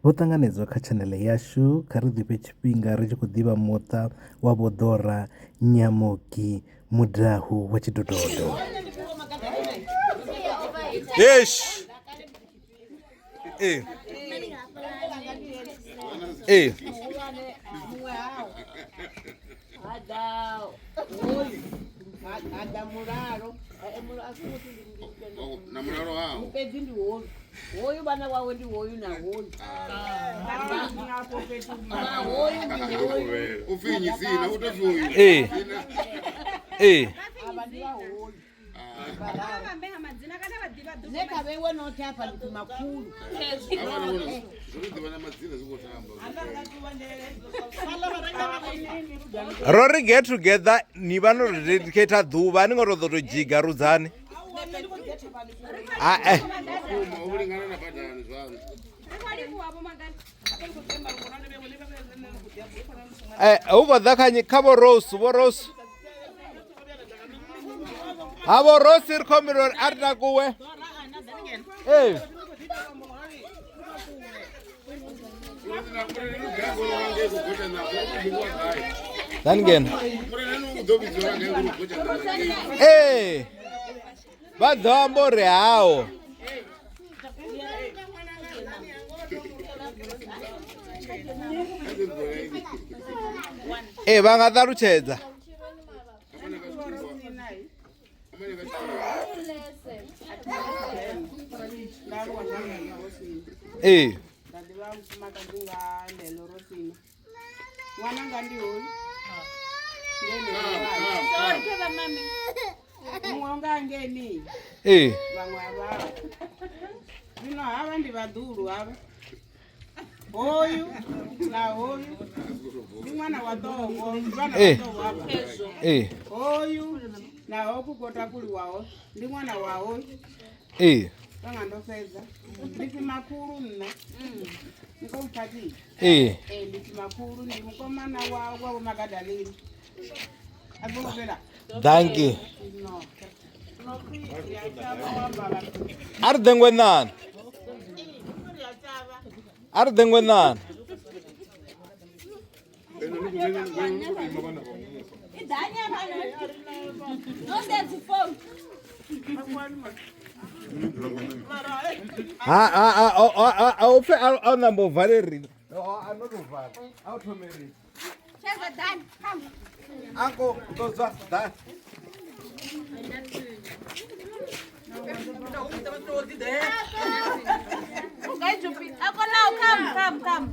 Ho ṱanganedzwa kha tshanele yashu, kha ri ḓifhe tshifhinga ri tshi khou ḓivha muṱa wa vho Dorah, Nyamoki, Mudau wa Tshidododo. Yes. Hoyu bana wawe ndi hoyu na hoyu. Ufinyi sina utofuyi. Abandi wa hoyu. Neka bewe nothi hapa ndi makulu. Rory get together ni vano dedicate ḓuvha ni ngo to ḓo dzhiga rudzani. Hu vha ḓa kha vho Rose, vho Rose. Ha vho Rose ri khou mira uri a ri takuwe. Then again. Vha ḓo amba uri hao. Vha nga ṱalutshedza. Mwananga ndi hoyu. Mwanga ngeni. Vamwe ava. Zvino hava ndi vaḓuru hava. Hoyu na hoyu. Ndi mwana wa ḓongo, vana va ḓongo hava. Hoyu na hoku kota kuliwaho. Ndi mwana wa hoyu. Vanga ndo fedza. Ndi makulu nne. Niko mphathi. Ndi makulu ndi mukomana wa Magadaleni. Thank you. Ar dengwenan. Ar dengwenan. I'll number Valerie. No, I'm not over. I'll to marry. Come. Uncle, goes up that. Come.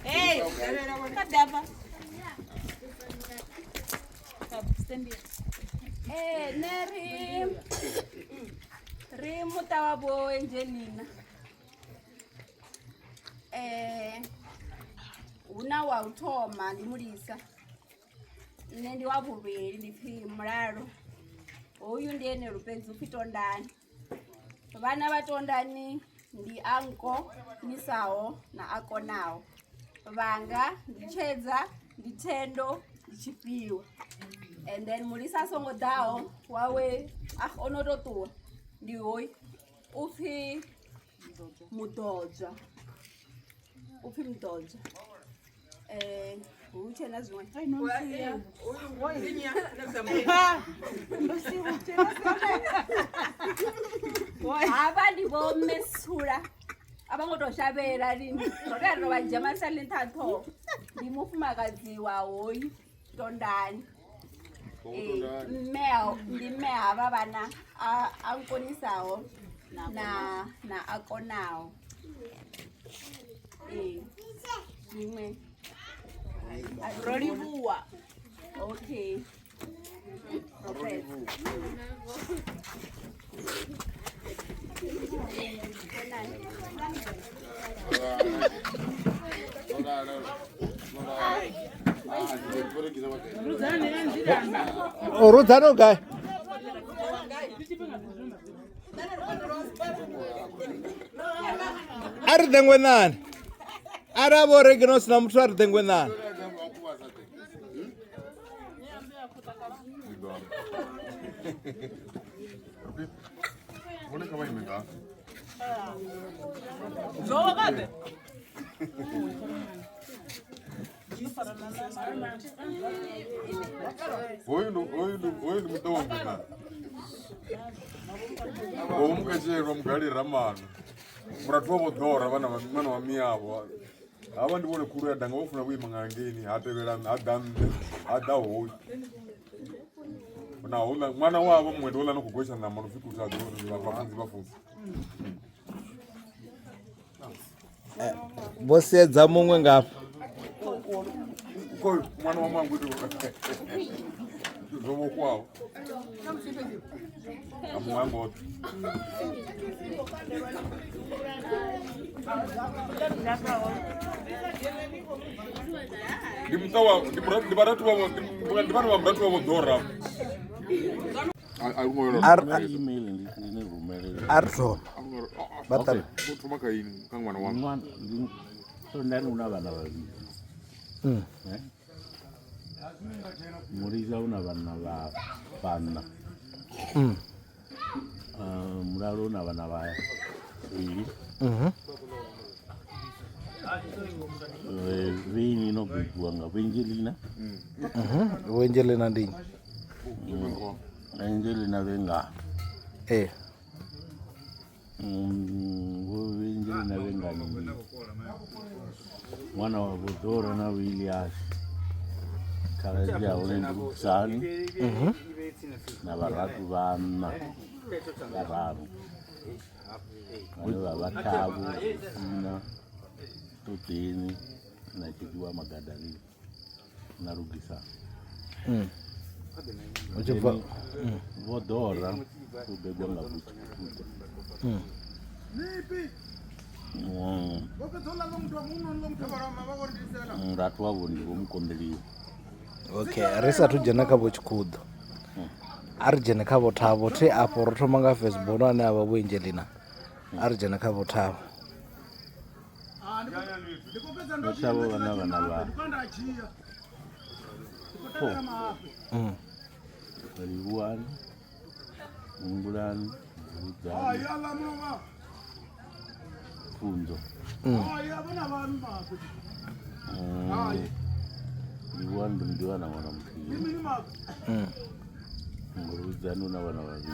Hey, stand here. Neri. Mutawa bo Angelina. Una wa uthoma ndi mulisa. Nne ndi wa vhuvhili ndi phi mulalo. Hoyu ndi ene rupedzi uphi Tondani. Vana va Tondani ndi anko, Misawo na Akonawo. Vanga ndi Tshedza, ndi Thendo, ndi Tshifhiwa. And then mulisa songo ḓaho wawe ono to ṱuwa. Ndi hoyu uphi Mudodzwa. Uphi Mudodzwa. Uchena zwiṅwe. Hava ndi vho Mesula. A vha ngo to shavhela lini. Ro ri ro vha dzhia masali nṱha. Ndi mufumakadzi wa hoyu Tondani. Ndi mme hava vhana a nkonisaho na Akonawo. Zwiṅwe. Rolivhuwa. Okay. Okay. Rudzano guy. Ari dengwenan. Ara bo regnos na muthu ari dengwenan. What is going on? Hoyu ni Mudau wangana. Omukachero mugari ramano. Muratwa bodora vana vamiavo. Ava ndivone kuru yadanga vofuna kuima ngangeni hateverana adahoyi. Mwana wavo mwendo ola nokugosha nama nofika kuti vafunzi vafunzi. Vosedza mumwe ngapa. Uko mwana wa mwangu ndi zovo kwao. Amwango. Ndibana wa mratu wa Dorah. Arso. Batal. Tumaka ini kang mwana wangu. So ndani una vana vaviri. Murisa una vana vana. Muraro una vana vaviri. Vini inobhibhwa ngavenjelina. Venjelina ndini. Venjelina venga. Venjelina venga ni mwana wa Dorah na Williams. Karajia unendi kusani. Na baratu vana. Bararu. Wale vatabu ina tutini na chidua magadali na rugisa. Dorah ubegwanga kuchikuta. Mratu wavo ndivo mkombelio. Okay, arisa tujena kavo chikudo. Arjena kavo tavo te apo rotomanga Facebook ane ava Venjelina. Arjena kavo tavo. Votavo vana va. Riwani, Mungulani, Mudau, Funzo. Riwani ndio na mwanamke. Mungulani na wana wawili.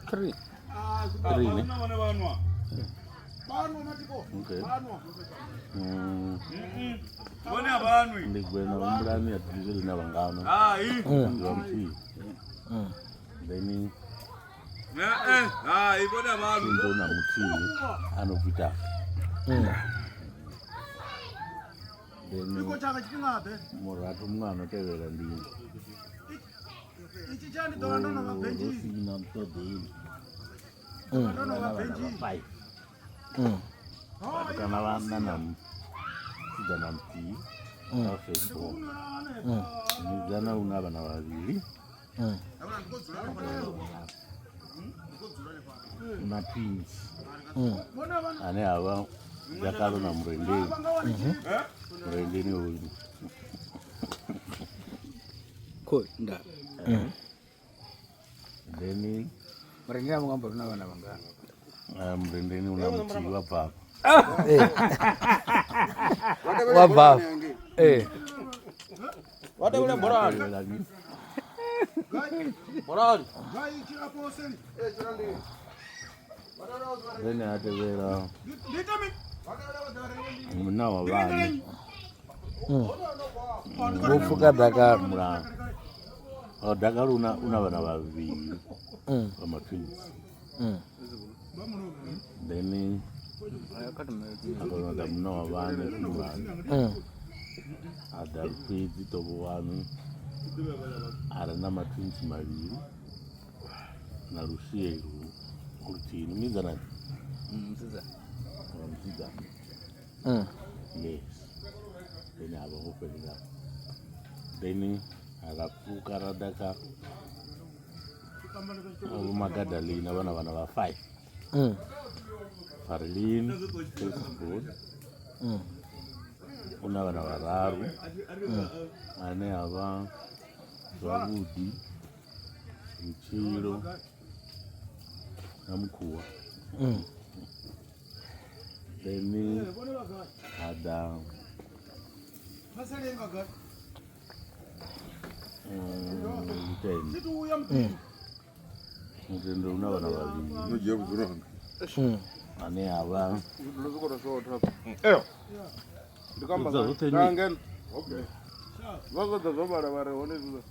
3. 3 ne? Okay. Bone abantu. Ndikwena umbrani atizile na bangano. Ndomfi. Then ibone abantu. Ndona muthi anopita. Then chaka chipingabe. Moratu mwana tevela ndi. Ichi chani ndo ndo mabenji. Sina mtodini. Ndo mabenji. 5. Kana vana na kijana mti na Facebook. Kijana una vana vaviri. Na twins. Ane ava jakalo na mrendeni. Mrendeni huyu. Cool, nda. Then Mrendeni mgambo tuna vana vanga. Mrendeni una mti wa papa. Wabba. Wate ule Dorah. Dorah. Then atevera. Muna wa vana. Ufuka Dakar. Mura. Dakar una vana vaviri. Kama twins. Then akona muna wa vana kumwana. Adalpezi tobo wanu. Arana matwins maviri. Na rushielu. Urutini mizana. Mziza. Mziza. Yes. Then I will open it up. Then akapuka radaka. Magadalina vana va 5. Farlin, Facebook. Una vana vararu. Ane ava Zwavudi, Mchiro na Mkua. then ada mutende una vana vaviri Nojiya vhudzulo ane ava Ndozvikora zvawotapa. Eyo. Ndikamba Zvote ni- ngangena. Okay. Vazodza zvabara vari hone izvozvo.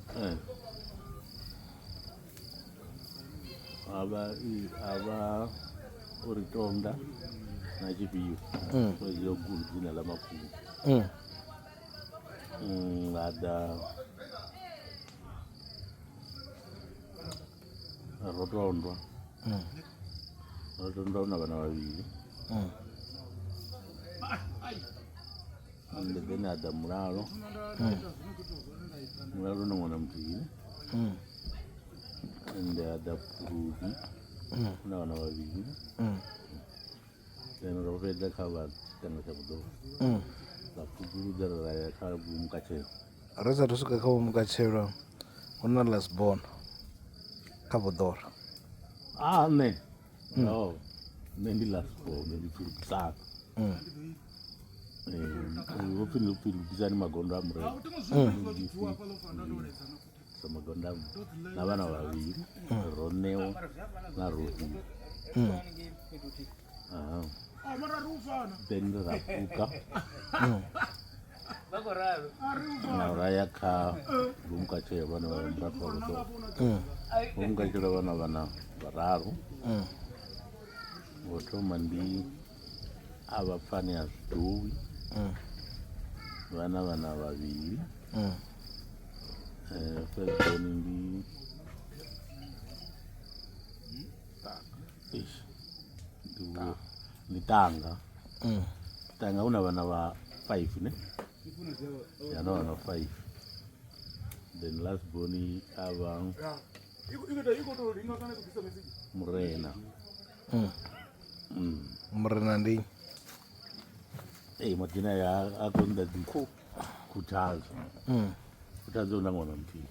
ava uritonda nachipiyo kweziyoguru dzina lamakuru ada rotondwa una vana vaviri and then ada mulalo una mwana muviri and ada purudi una vana vaviri then ropedza kavatanga chabudova vapupurudza raraya kamukachero risati usvika kamukachero una lasbon kabhodhora ne no nendilasbo nendipfurukisana vopindupindukisani magondo amurema samagondo amu navana vaviri roneo narodivi then rapuka nauraya ka vomukachera vana vamuratu varodova vomukachera vana vararu votoma ndi avapfani hazvidovi vana vaviri firstborn nditanga tanga una vana va 5 ne yana vana 5 then last born ava murena murena ndi madina ya akonda kutazo una mwana mutini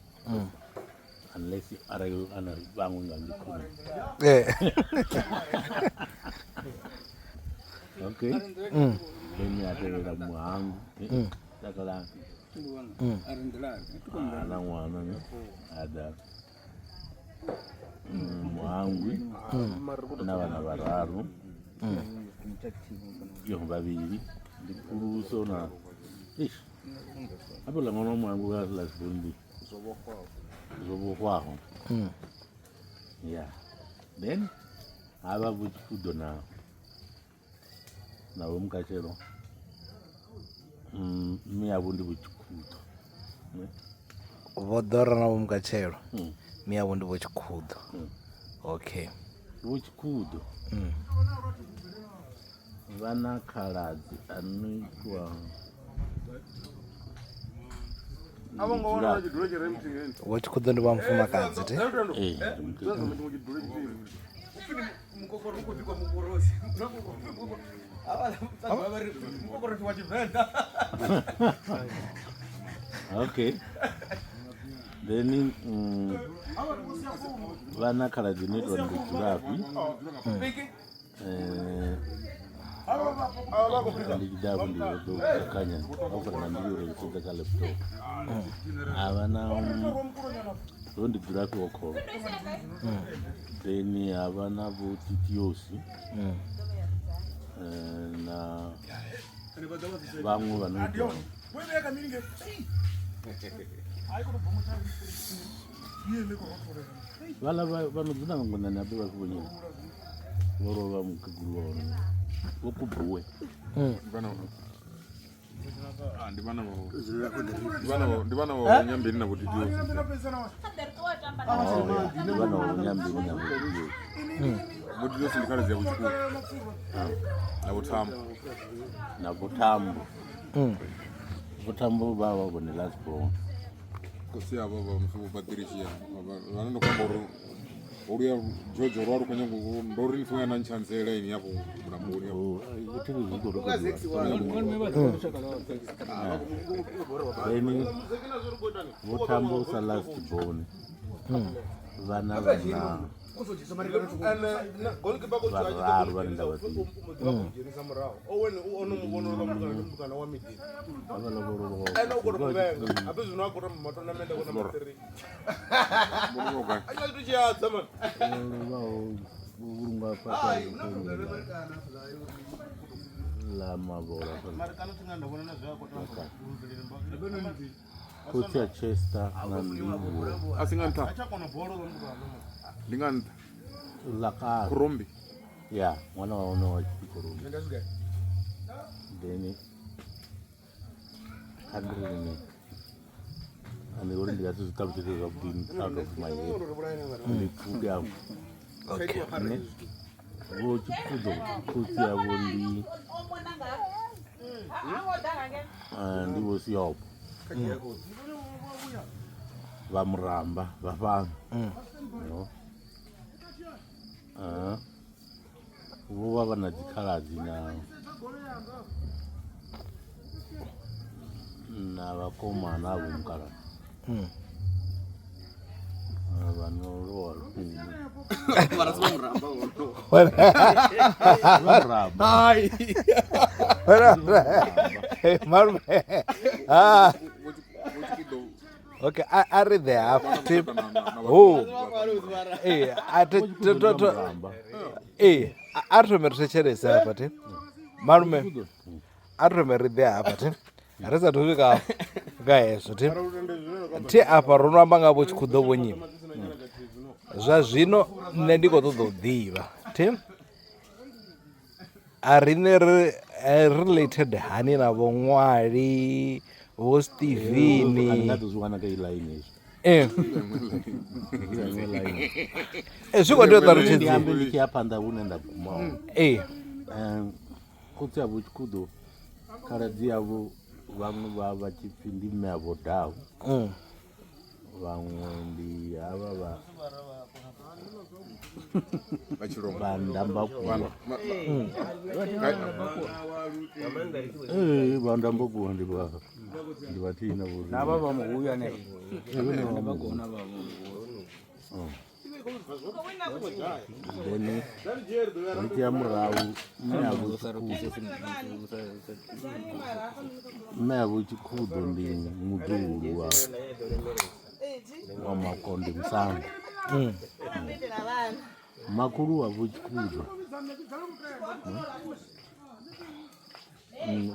unless ana vamwe ngandikuna okay then atevera muhangu takalanga ana mwana ada muhangwi na vana vararu yo vaviri ndikuruso na apo la mwana mwangu ka lasbondi zobohwaho yeah then ava vuchikudo na vomukachero miyavo ndi vuchikudo vodhora na vomukachero miyavo ndi vochikudo okay vochikudo vana khaladzi anoitwa vochikudo ndi vamfumakadzi te okay then vana khaladzi inoitwa ndikurapi ndichidapo ndizokanya akurana ndiyureisodza kalaptop havana ndondidzirapi wakolo then havana votitiyosi na vamwe vanoitwa vala vanodzina vangonani ape vakuvonyera vorova mukeguru wavo wokubhuwe ndivana vanyambiri navotitiyo ndivana vanyambiri navotitiyo votitiyo sindikharazia kuchikuru navotambo votambo vava vone lasbon kosi ava vamusovopatirishia vanondokwamba uriya jojo rwari kunyange ndori nifunga nanchanzela ini yapo mnamuri then votambo sa last born vana vararu vanenge vaviri vurunga la mavora kotsi ya Chester na Ndivhu asinganta ndinganta lakari kurombi ya mwana waona wa Kurumbi then kandirini ane uri ndikatozvitaluchete zvakudini out of my head ndipfude yangu Okay. vochipfudzo kotsi yavo ndivo siyapo vamuramba vafana vo va na dzikhaladzi na vakomana avo mukhaladzi vanolowa lufuno Okay, I read the half tip. Oh, I remember the share but Marume, I remember the half but Reza to go, guys. Tea aparona manga which could do when you Zazino Nendigo do diva. Tim Ariner related Hanina Wongwari. Was Stevini. ndiambendikiyapanda unenda kumao kotsi yavo chikudo khaladzi yavo vamwe va vachipfi ndime yavo Mudau vamwe ndi ava vandambakuwa vandambakuwa ndivatina nava vamuuya ne then vachiya murau mme yavo chikudo ndi muduhulu wa makonde musango makuru wavo chikudo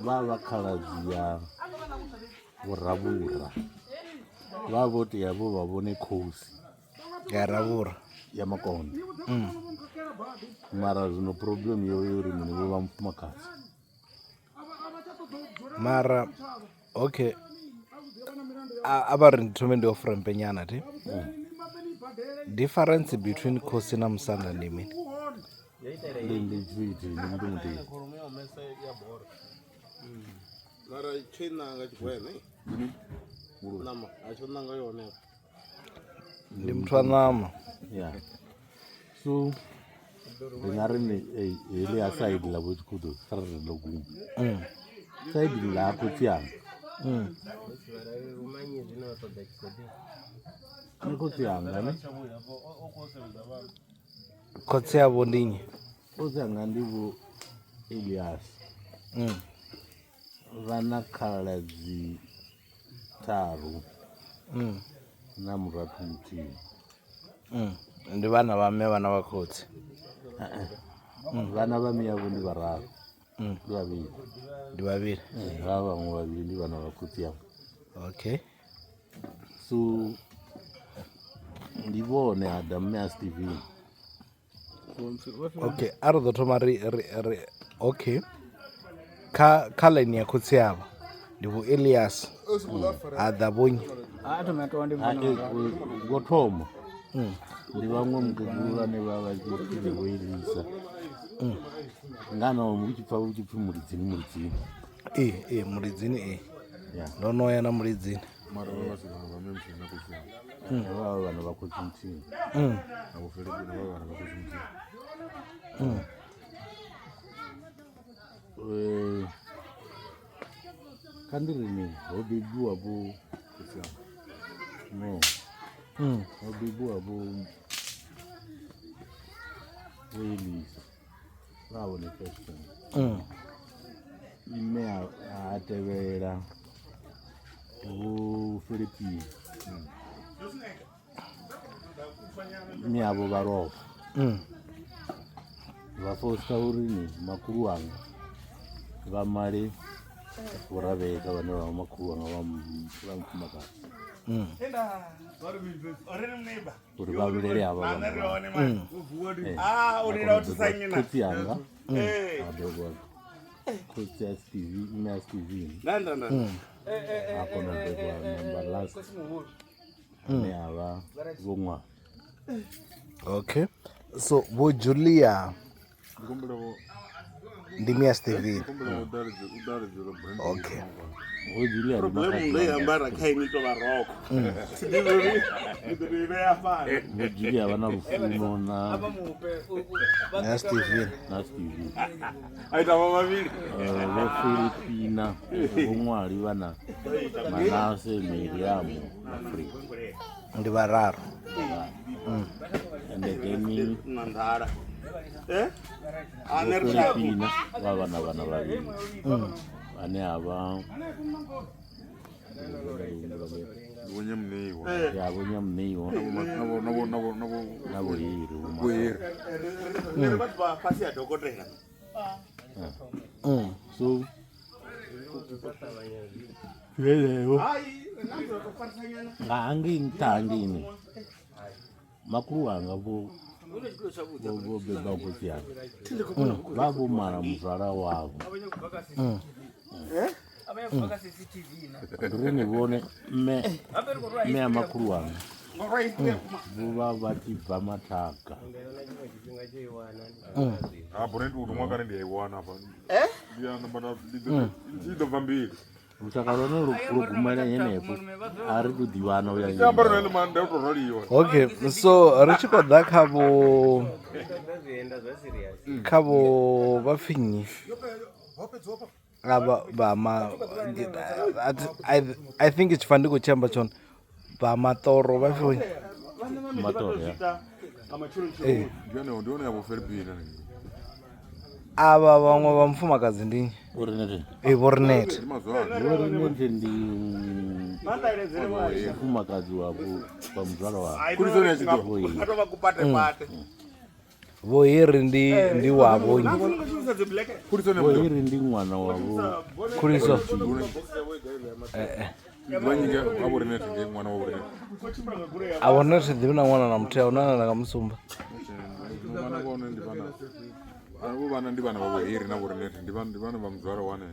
vava khaladzi ya vuravura vavoti yavo vavone khosi ya ravura ya makonde mara zvino problem yoyo uri mune vo vamufumakadzi Mara okay avari ndithome ndiofura mpenyana ti difference between Khosi na Musanga ndimini ndindichiti ndimutumuti mara chenanga chigwene nama achonanga yone ndi muthu wa nama ya so ndingari ni hele ya side lavo chikudo sarare lokumu side la kotsi yanga ni kotsi yanga ne khotsi yavo ndinyi kotsi yanga ndivo Elias vana khaladzi tharu na murathu muthihi ndi vana va mme vana va khotsi vana va miyavo ndi vararu ndi vaviri ndi vaviri va vamwe vaviri ndi vana va khotsi yavo okay so ndi vone Adam mme a Steven okay a ri ḓo thoma ri okay kha line ya khotsi yavo ndi vo Elias a ḓa vonyi ngo thoma ndi vhaṅwe mukegulu vhane vha vhachipfile vho Elisa ngana uchipfa uchipfi mulidzini mulidzini ndo no ya na mulidzini mara vavasina vamemsina kusina vava vanhu va khotsi muthihi akufelekile vava vana vakhotsi muthihi kandirini ho bebiwa vo no ho bebiwa vo Wales vavone question ine a tevhela Philippines ine avo va lovha va fosta uri ni makuru wanga va mali kuraveka vane va makuru wanga va mufumakadzi uri va vilele ava kotsi yanga adogwa kotsi ya Steve ine ya Steven akona dogwa number last ine ava vomwa. Okay, so vo Julia ndimi ya Steven. Okay, vo Julia vo Julia vana lufuno na Steven. Vo Filipina vomwali vana Manase, Miriamu na Free Ndi vararu. and then Filipina va vana vavili vane ava ya vonyamneiwa na vohiri so lelevo ngaangintangini makuru wanga vo beba kotsi yanga va vomara muzvara wavo ndiri ni vone me ya makuru wanga vova vachibva Mathaga rusaka rone rogumana yenepo ari kudhivana uya. Okay, so richikodha kavo vapfinyi ava vama I think chifandiko chamba chona vamatoro vapfinyi matoro ya ava vamwe va mufumakadzi ndini urinete vorinete vorinete ndi mufumakadzi wavo pamuzvara wavo vohiri ndi wavo vohiri ndi mwana wavo kuriso avorinete ndivi na mwana na mutea unana nakamusumba avo vana ndi vana vavohiri na vorinete ndi vana va muzvara wane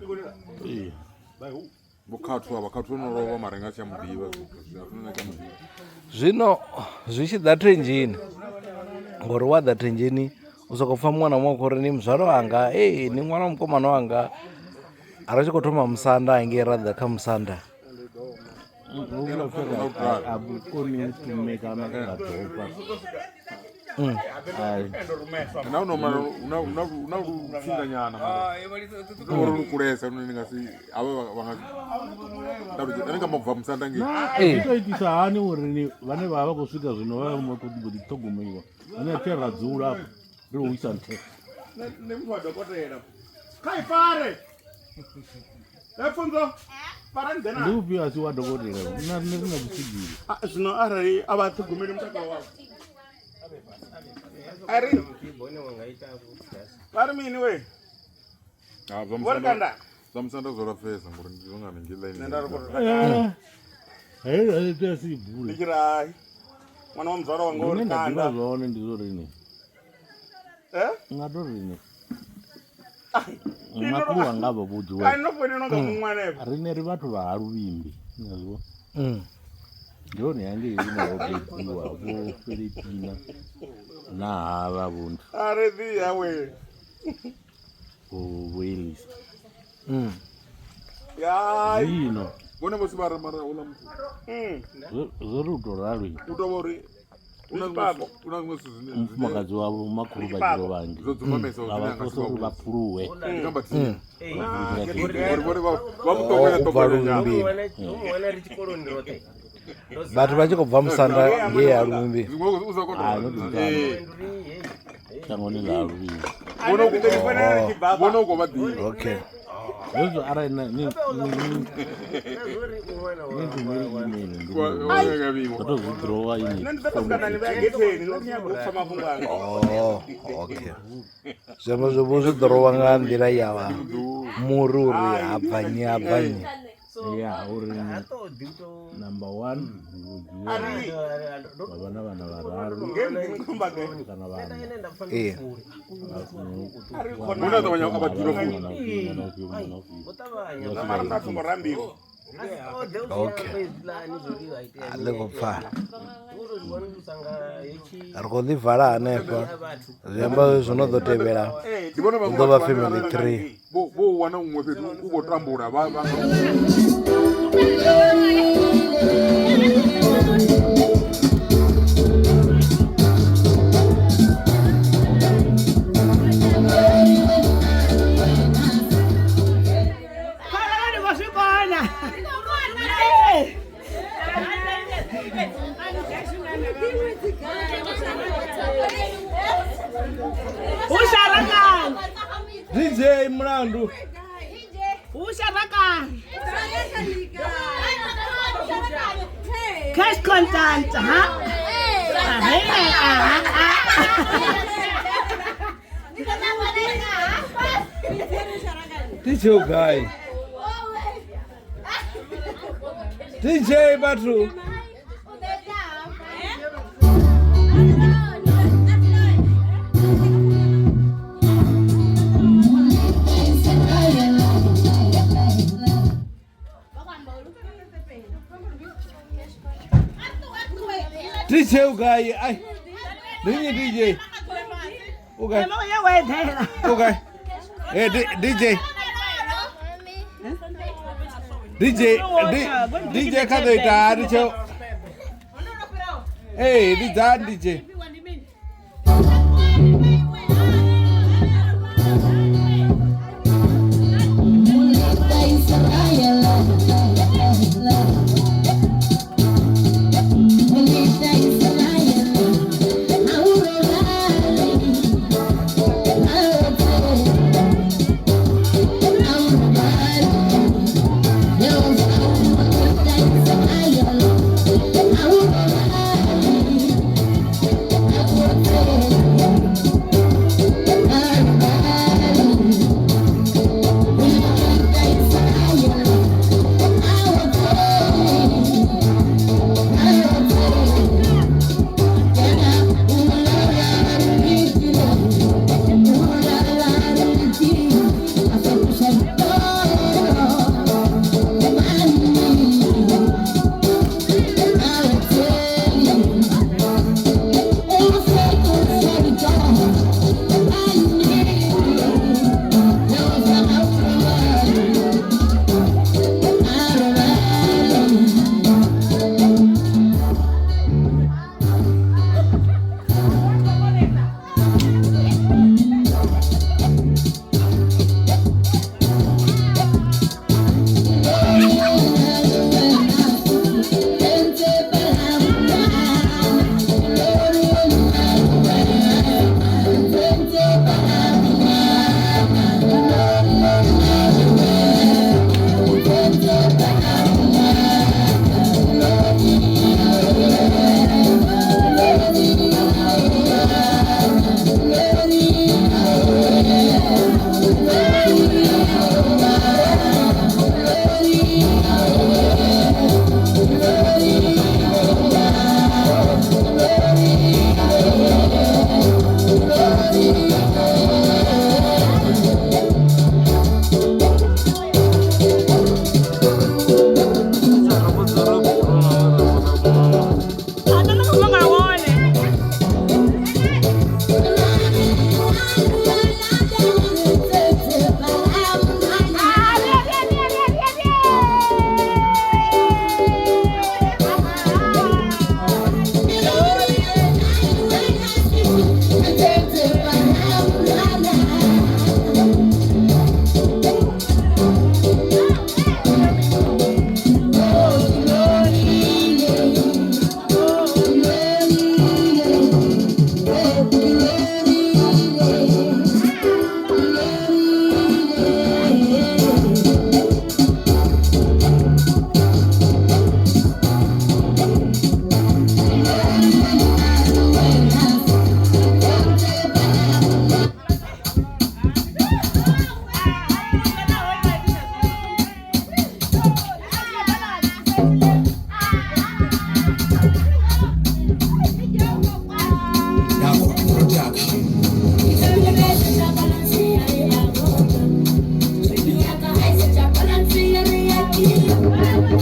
vokhatwa vakhatwa norova marenga chamudiva zvino zvichidha tenjini ngori wadha tenjini usakopfa mwana mwako uri ni muzvaro wanga ni mwana wamukomana wanga arachikotoma musanda ainge radha kamusanda abukoni kumeka makadhopa unarutsinga nyana uri kuresa unengasi ava anenge mabva musanda itoitisa hani uri vane vava kusvika zvino vakuthogomeiwa vane acherera dzuu rapo riroisa nte ndiupi asi wadhokotera nerina kusigiri zvino arari avathogomeri mutakalo wavo ari vari mini we vorikanda vamusanda zorafesa ngori ndizonganengilaini ikirai mwana wa muzvara wanga urikanda zvaone ndizo rini ngatorine makuru wangava vudziwe ainofonenonga mumwanepo rine ri vathu va haluvimbi nazvo ndiyoni yange irinaobedziwa vo Filipina na hava vuntu aredi yawe Wales yai vone vosi varamara ula zoruto ralwi utovori mufumakadzi wavo makuru vachiro vangi avakosori vapuruwe vatu vachikobva musanda ngeyarumbiri shangoni la ruviri. Bona uko vadi. Okay. Yesu ara ni kutozvidhirowa ini. Oh, okay. Zvemo zvozvidhirowa nga nzira yava muri uri habvanyi. Yeah, uri number 1 vavana vana vararu kana vana. Bona to vanya abadiro Okay. Alekopfara. Arikolivhara hanefha. Zvemba zvinozotevera. Kudova family 3. Bo wana umwe petu uko tambura va. DJ Mrandu. Cash content, huh? DJ guy. DJ Batu. DJ guy, ay. Dini DJ. Okay. Okay. Hey, DJ. DJ kado ita DJ. Hey, DJ.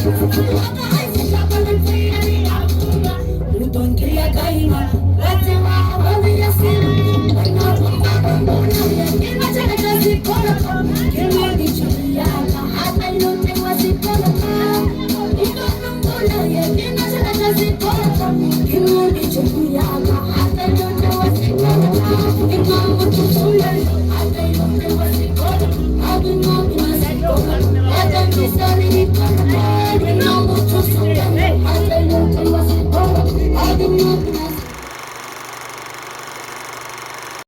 Thank you.